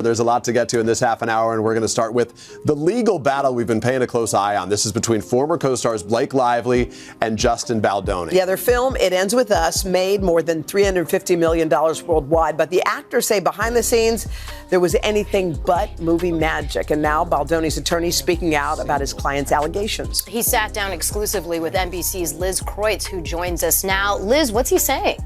There's a lot to get to in this half an hour, and we're going to start with the legal battle we've been paying a close eye on. This is between former co-stars Blake Lively and Justin Baldoni. Yeah, their film, It Ends With Us, made more than $350 million worldwide. But the actors say behind the scenes, there was anything but movie magic. And now Baldoni's attorney speaking out about his client's allegations. He sat down exclusively with NBC's Liz Kreutz, who joins us now. Liz, what's he saying?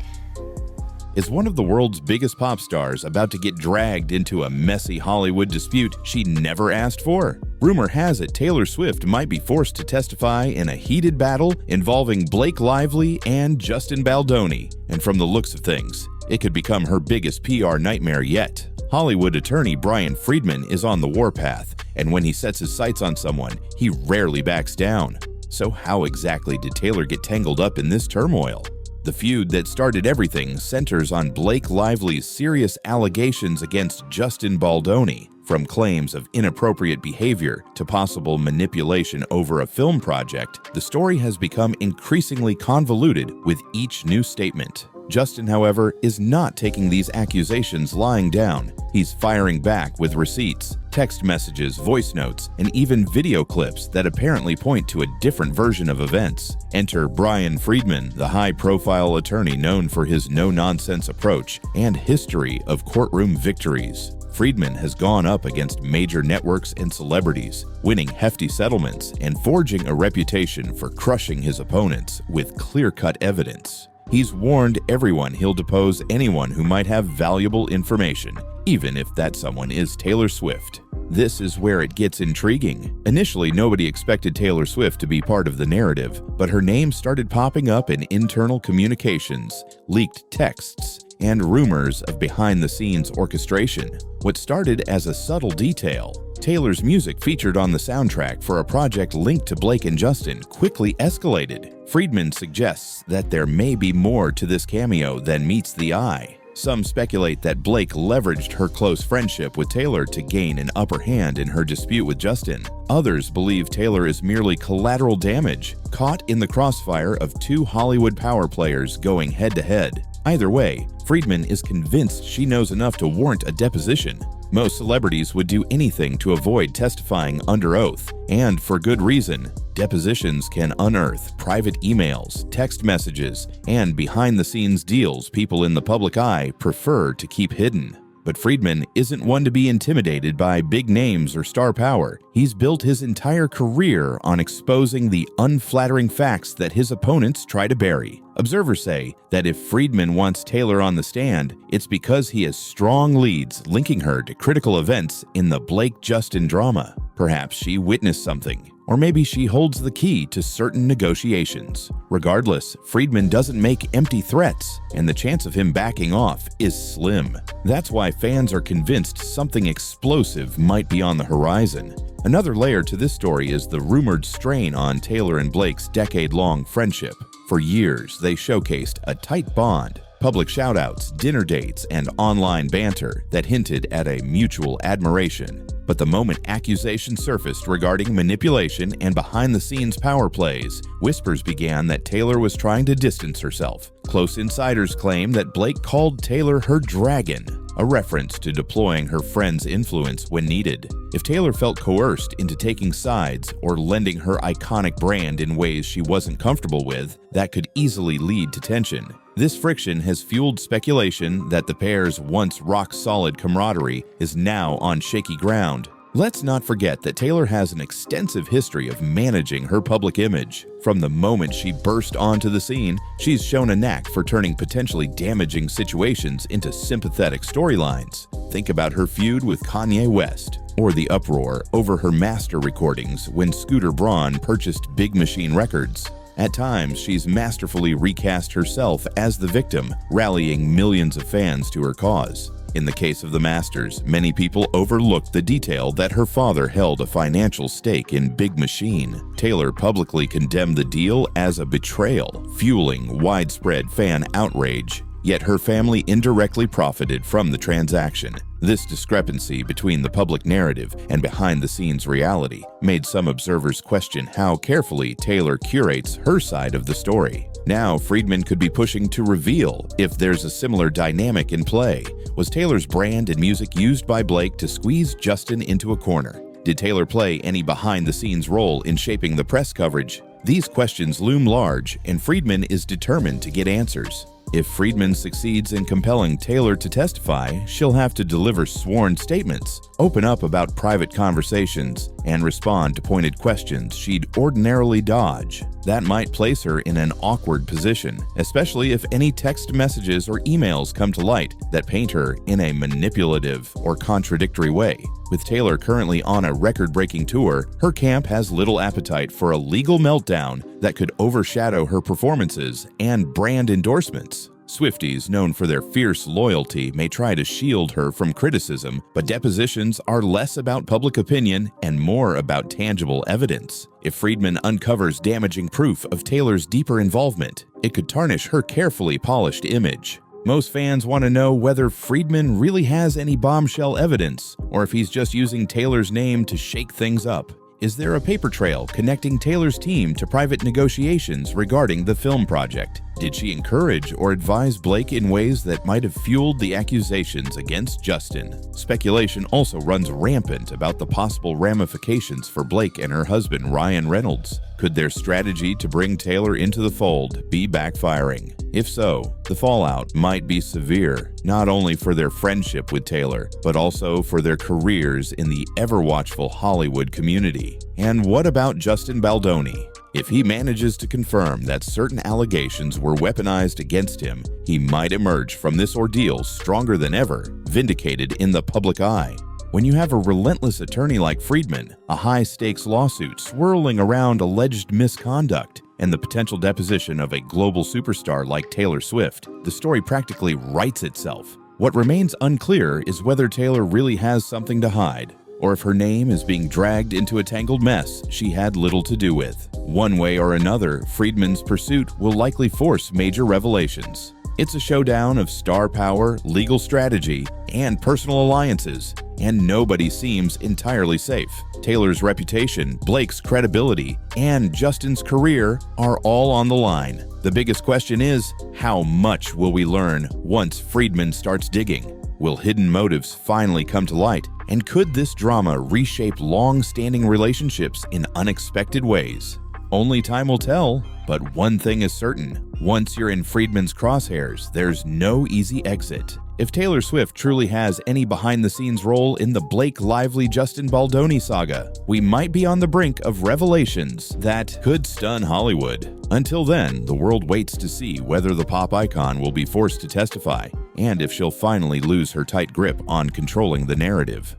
Is one of the world's biggest pop stars about to get dragged into a messy Hollywood dispute she never asked for? Rumor has it Taylor Swift might be forced to testify in a heated battle involving Blake Lively and Justin Baldoni. And from the looks of things, it could become her biggest PR nightmare yet. Hollywood attorney Brian Freedman is on the warpath, and when he sets his sights on someone, he rarely backs down. So how exactly did Taylor get tangled up in this turmoil? The feud that started everything centers on Blake Lively's serious allegations against Justin Baldoni, from claims of inappropriate behavior to possible manipulation over a film project. The story has become increasingly convoluted with each new statement. Justin, however, is not taking these accusations lying down. He's firing back with receipts, text messages, voice notes, and even video clips that apparently point to a different version of events. Enter Brian Freedman, the high-profile attorney known for his no-nonsense approach and history of courtroom victories. Freedman has gone up against major networks and celebrities, winning hefty settlements and forging a reputation for crushing his opponents with clear-cut evidence. He's warned everyone he'll depose anyone who might have valuable information, even if that someone is Taylor Swift. This is where it gets intriguing. Initially, nobody expected Taylor Swift to be part of the narrative, but her name started popping up in internal communications, leaked texts, and rumors of behind-the-scenes orchestration. What started as a subtle detail, Taylor's music featured on the soundtrack for a project linked to Blake and Justin, quickly escalated. Freedman suggests that there may be more to this cameo than meets the eye. Some speculate that Blake leveraged her close friendship with Taylor to gain an upper hand in her dispute with Justin. Others believe Taylor is merely collateral damage, caught in the crossfire of two Hollywood power players going head-to-head. Either way, Freedman is convinced she knows enough to warrant a deposition. Most celebrities would do anything to avoid testifying under oath, and for good reason. Depositions can unearth private emails, text messages, and behind-the-scenes deals people in the public eye prefer to keep hidden. But Freedman isn't one to be intimidated by big names or star power. He's built his entire career on exposing the unflattering facts that his opponents try to bury. Observers say that if Freedman wants Taylor on the stand, it's because he has strong leads linking her to critical events in the Blake-Justin drama. Perhaps she witnessed something, or maybe she holds the key to certain negotiations. Regardless, Freedman doesn't make empty threats, and the chance of him backing off is slim. That's why fans are convinced something explosive might be on the horizon. Another layer to this story is the rumored strain on Taylor and Blake's decade-long friendship. For years, they showcased a tight bond, public shoutouts, dinner dates, and online banter that hinted at a mutual admiration. But the moment accusations surfaced regarding manipulation and behind-the-scenes power plays, whispers began that Taylor was trying to distance herself. Close insiders claim that Blake called Taylor her dragon, a reference to deploying her friend's influence when needed. If Taylor felt coerced into taking sides or lending her iconic brand in ways she wasn't comfortable with, that could easily lead to tension. This friction has fueled speculation that the pair's once rock-solid camaraderie is now on shaky ground. Let's not forget that Taylor has an extensive history of managing her public image. From the moment she burst onto the scene, she's shown a knack for turning potentially damaging situations into sympathetic storylines. Think about her feud with Kanye West, or the uproar over her master recordings when Scooter Braun purchased Big Machine Records. At times, she's masterfully recast herself as the victim, rallying millions of fans to her cause. In the case of the Masters, many people overlooked the detail that her father held a financial stake in Big Machine. Taylor publicly condemned the deal as a betrayal, fueling widespread fan outrage. yet her family indirectly profited from the transaction. This discrepancy between the public narrative and behind-the-scenes reality made some observers question how carefully Taylor curates her side of the story. Now, Freedman could be pushing to reveal if there's a similar dynamic in play. Was Taylor's brand and music used by Blake to squeeze Justin into a corner? Did Taylor play any behind-the-scenes role in shaping the press coverage? These questions loom large, and Freedman is determined to get answers. If Freedman succeeds in compelling Taylor to testify, she'll have to deliver sworn statements, open up about private conversations, and respond to pointed questions she'd ordinarily dodge. That might place her in an awkward position, especially if any text messages or emails come to light that paint her in a manipulative or contradictory way. With Taylor currently on a record-breaking tour, her camp has little appetite for a legal meltdown that could overshadow her performances and brand endorsements. Swifties, known for their fierce loyalty, may try to shield her from criticism, but depositions are less about public opinion and more about tangible evidence. If Freedman uncovers damaging proof of Taylor's deeper involvement, it could tarnish her carefully polished image. Most fans want to know whether Freedman really has any bombshell evidence, or if he's just using Taylor's name to shake things up. Is there a paper trail connecting Taylor's team to private negotiations regarding the film project? Did she encourage or advise Blake in ways that might have fueled the accusations against Justin? Speculation also runs rampant about the possible ramifications for Blake and her husband Ryan Reynolds. Could their strategy to bring Taylor into the fold be backfiring? If so, the fallout might be severe, not only for their friendship with Taylor, but also for their careers in the ever-watchful Hollywood community. And what about Justin Baldoni? If he manages to confirm that certain allegations were weaponized against him, he might emerge from this ordeal stronger than ever, vindicated in the public eye. When you have a relentless attorney like Freedman, a high-stakes lawsuit swirling around alleged misconduct, and the potential deposition of a global superstar like Taylor Swift, the story practically writes itself. What remains unclear is whether Taylor really has something to hide, or if her name is being dragged into a tangled mess she had little to do with. One way or another, Freedman's pursuit will likely force major revelations. It's a showdown of star power, legal strategy, and personal alliances, and nobody seems entirely safe. Taylor's reputation, Blake's credibility, and Justin's career are all on the line. The biggest question is, how much will we learn once Freedman starts digging? Will hidden motives finally come to light? And could this drama reshape long-standing relationships in unexpected ways? Only time will tell, but one thing is certain. Once you're in Freedman's crosshairs, there's no easy exit. If Taylor Swift truly has any behind-the-scenes role in the Blake Lively-Justin Baldoni saga, we might be on the brink of revelations that could stun Hollywood. Until then, the world waits to see whether the pop icon will be forced to testify, and if she'll finally lose her tight grip on controlling the narrative.